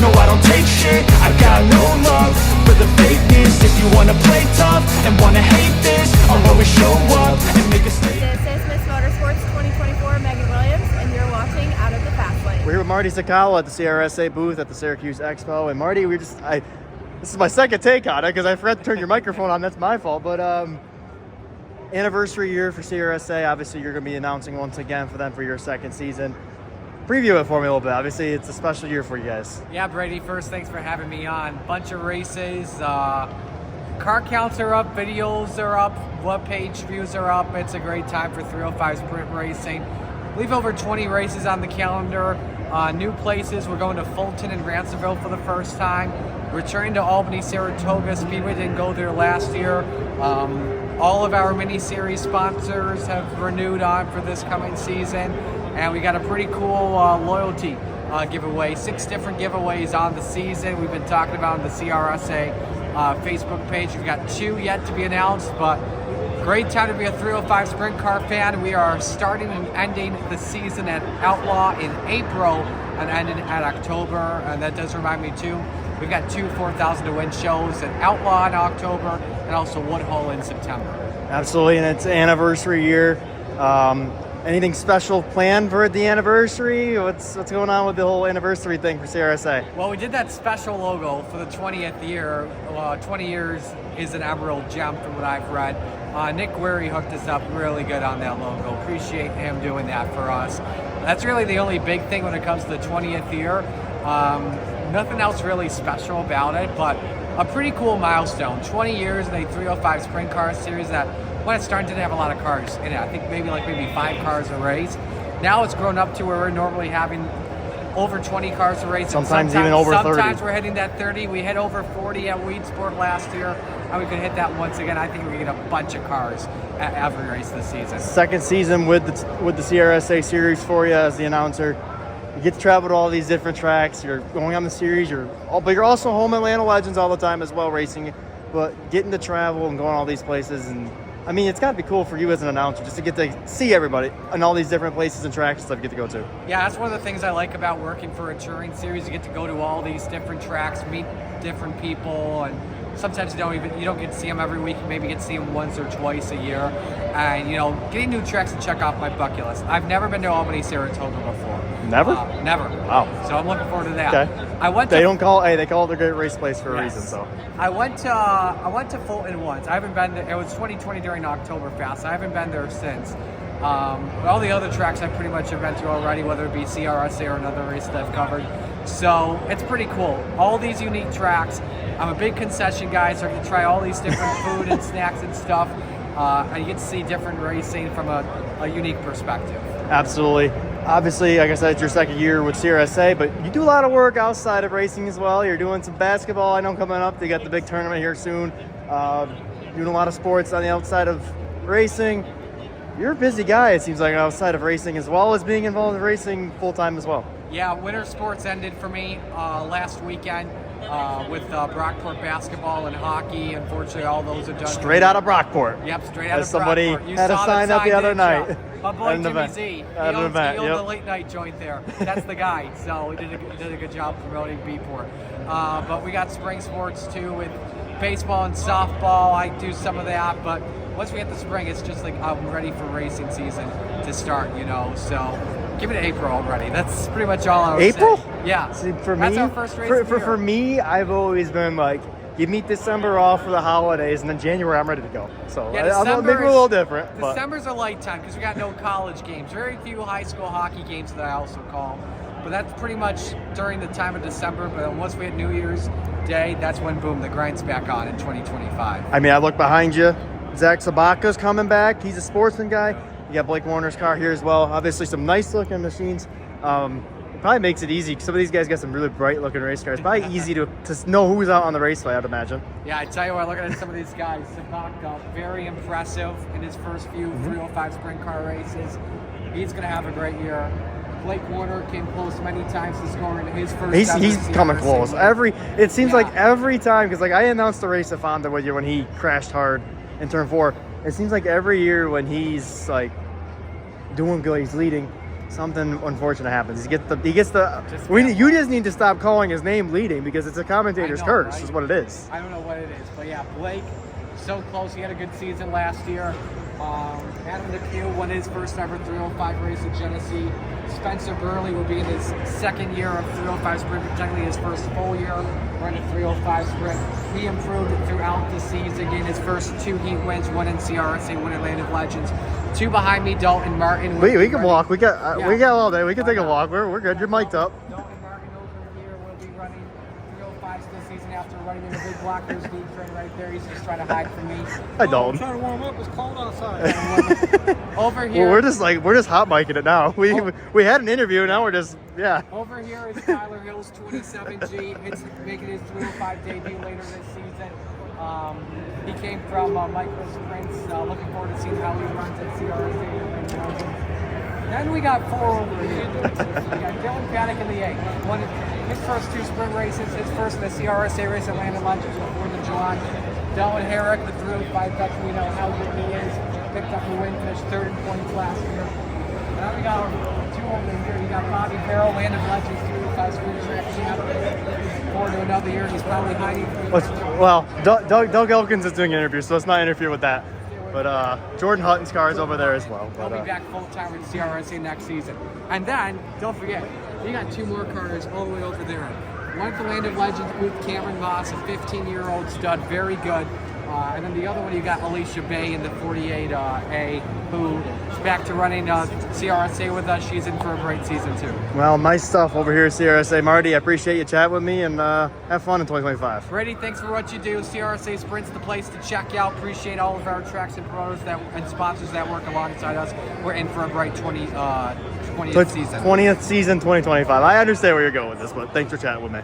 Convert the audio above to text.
no, I don't take shit. I got no love for the fakeness. If you wanna play tough and wanna hate this, I'll always show up and make a statement. This is Miss Motorsports 2024, Megan Williams, and you're watching Out of the Fast Lane. We're here with Marty Czekala at the CRSA booth at the Syracuse Expo. And Marty, this is my second take on it because I forgot to turn your microphone on. That's my fault. But anniversary year for CRSA. Obviously, you're going to be announcing once again for them for your second season. Preview it for me a little bit. Obviously, it's a special year for you guys. Yeah, Brady, first, thanks for having me on. Bunch of races. Car counts are up, videos are up, webpage views are up. It's a great time for 305 sprint racing. I believe over 20 races on the calendar. New places. We're going to Fulton and Ransomville for the first time. Returning to Albany, Saratoga. Speedway didn't go there last year. All of our mini-series sponsors have renewed on for this coming season. And we got a pretty cool loyalty giveaway. 6 different giveaways on the season. We've been talking about on the CRSA Facebook page. We've got 2 yet to be announced, but great time to be a 305 sprint car fan. We are starting and ending the season at Outlaw in April and ending at October. And that does remind me too, we've got 2 4,000 to win shows at Outlaw in October and also Woodhull in September. Absolutely, and it's anniversary year. Anything special planned for the anniversary? What's going on with the whole anniversary thing for CRSA? Well, we did that special logo for the 20th year. 20 years is an emerald gem from what I've read. Nick Guerri hooked us up really good on that logo. Appreciate him doing that for us. That's really the only big thing when it comes to the 20th year. Nothing else really special about it, but a pretty cool milestone. 20 years in a 305 sprint car series that when it started didn't have a lot of cars in it. I think maybe 5 cars a race. Now it's grown up to where we're normally having over 20 cars a race. Sometimes even over 30. Sometimes we're hitting that 30. We hit over 40 at Weed Sport last year, and we could hit that once again. I think we get a bunch of cars at every race this season. Second season with the CRSA series for you as the announcer. You get to travel to all these different tracks. You're going on the series. But you're also home at Atlanta Legends all the time as well, racing. But getting to travel and going all these places, and I mean, it's got to be cool for you as an announcer just to get to see everybody and all these different places and tracks and stuff you get to go to. Yeah, that's one of the things I like about working for a touring series. You get to go to all these different tracks, meet different people, and sometimes you don't get to see them every week. You maybe get to see them once or twice a year. And getting new tracks to check off my bucket list. I've never been to Albany, Saratoga before. Never? Never. Wow. So I'm looking forward to that. Okay. They call it a great race place for a reason. So I went to Fulton once. I haven't been there. It was 2020 during Oktoberfest. I haven't been there since. All the other tracks I pretty much have been to already, whether it be CRSA or another race that I've covered. So it's pretty cool. All these unique tracks. I'm a big concession guy, so I get to try all these different food and snacks and stuff. And you get to see different racing from a unique perspective. Absolutely. Obviously, like I said, it's your second year with CRSA, but you do a lot of work outside of racing as well. You're doing some basketball, I know, coming up. They got the big tournament here soon. Doing a lot of sports on the outside of racing. You're a busy guy, it seems like, outside of racing, as well as being involved in racing full-time as well. Yeah, winter sports ended for me last weekend with Brockport basketball and hockey. Unfortunately, all those are done. Straight out of Brockport. Yep, straight out of Brockport. Somebody had a sign up the other night. My boy Jimmy Z, he owns the late night joint there. That's the guy. So he did a good job promoting B-Port. But we got spring sports too with baseball and softball. I do some of that, but once we hit the spring, it's just like I'm ready for racing season to start, So give it to April already. That's pretty much all I would April? say. Yeah. See, That's our first race of the year. For me, I've always been like, give me December off for the holidays, and then January I'm ready to go. So I'm maybe a little different. December's a light time because we got no college games. Very few high school hockey games that I also call. But that's pretty much during the time of December. But once we hit New Year's Day, that's when, boom, the grind's back on in 2025. I mean, I look behind you. Zach Sabaka's coming back. He's a sportsman guy. You got Blake Warner's car here as well. Obviously, some nice-looking machines. It probably makes it easy. Some of these guys got some really bright-looking race cars. Probably easy to know who's out on the raceway, I'd imagine. Yeah, I tell you what, looking at some of these guys, Sabaka, very impressive in his first few 305 sprint car races. He's going to have a great year. Blake Warner came close many times to scoring his first. He's coming close. It seems like every time, because I announced the race at Fonda with you when he crashed hard in turn 4. It seems like every year when he's doing good, he's leading. something unfortunate happens. You Just you just need to stop calling his name leading because it's a commentator's I know, curse, right? is what it is. I don't know what it is, but yeah, Blake, so close. He had a good season last year. Adam DePew won his first ever 305 race at Genesee. Spencer Burley will be in his second year of 305 sprint, but technically his first full year running 305 sprint. He improved throughout the season, getting his first 2 heat wins, one in CRSA, one in Land of Legends. 2 behind me, Dalton Martin. We can walk. We got all day. We can take a Yeah. walk. We're good. You're mic'd up. Dalton Martin over here will be running 305s this season after running in the big blockers lead train right there. He's just trying to hide from me. Hi, Dalton. Trying to warm up. It's cold outside. Over here. Well, we're just hot micing it now. We had an interview. Now we're just Over here is Tyler Hill's 27G. It's making his 305 debut later this season. He came from Micro Sprints. Looking forward to seeing how he runs at CRSA. Then we got 4 over here. We got Dylan Paddock in the 8. Won his first 2 sprint races. His first in the CRSA race at Land of Legends with 4th of July. Dylan Herrick, the 305 veteran, we know how good he is. Picked up a win, finished 3rd in points last year. Now we got 2 over here. You got Bobby Farrell, Land of Legends, 305 sprint track champ. Looking forward to another year. He's probably hiding. well, Doug Elkins is doing an interview, so let's not interfere with that. But Jordan Hutton's car is over there as well. He'll be back full time with CRSA next season. And then, don't forget, you got 2 more cars all the way over there. One for Land of Legends booth, Cameron Moss, a 15-year-old stud, very good. And then the other one, you got Alicia Bay in the 48A, who's back to running CRSA with us. She's in for a great season, too. Well, nice stuff over here at CRSA. Marty, I appreciate you chatting with me, and have fun in 2025. Brady, thanks for what you do. CRSA Sprint's the place to check out. Appreciate all of our tracks and promoters and sponsors that work alongside us. We're in for a bright 20th season. 20th season, 2025. I understand where you're going with this, but thanks for chatting with me.